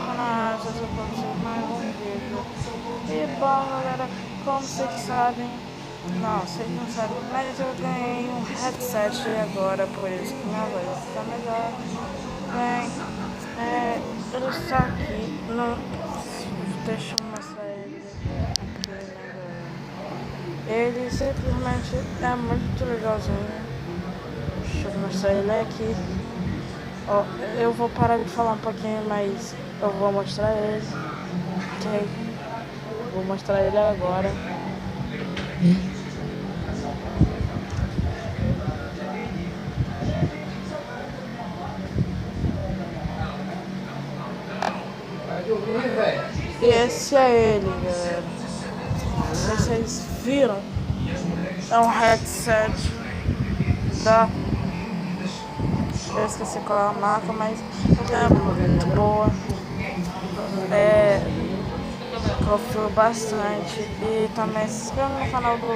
canal, se eu for mais um vídeo. E bom, galera, como vocês sabem, não, vocês não sabem, mas eu ganhei um headset agora, por isso que minha voz está melhor. Bem, ele está aqui, não, deixa eu mostrar ele aqui, né, galera. Ele simplesmente é muito legalzinho. Deixa eu mostrar ele aqui. Ó, eu vou parar de falar um pouquinho, mas eu vou mostrar ele. Ok? Vou mostrar ele agora. E esse é ele, galera. Não sei se vocês viram. É um headset da... Eu esqueci qual é a marca, mas é muito boa. Confio bastante. E também se inscreva no canal do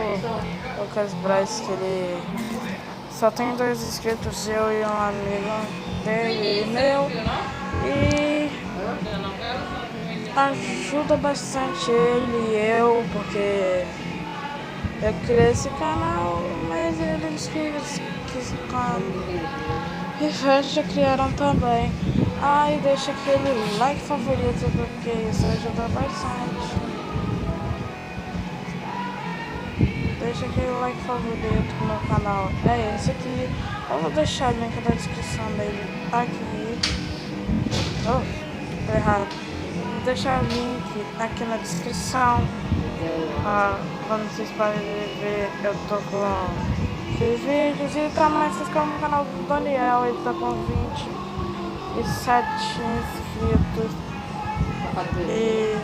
Lucas Braz, que ele só tem 2 inscritos, eu e um amigo dele e meu. E ajuda bastante ele e eu, porque eu criei esse canal, mas eles e já criaram também. E deixa aquele like favorito, porque isso ajuda bastante. Deixa aquele like favorito no meu canal. É esse aqui. Eu vou deixar o link da descrição dele aqui. Tô errado. Vou deixar o link aqui na descrição. Quando vocês podem ver, eu tô com esses vídeos. E também se inscreva no canal do Daniel. Ele tá com 27 inscritos. E...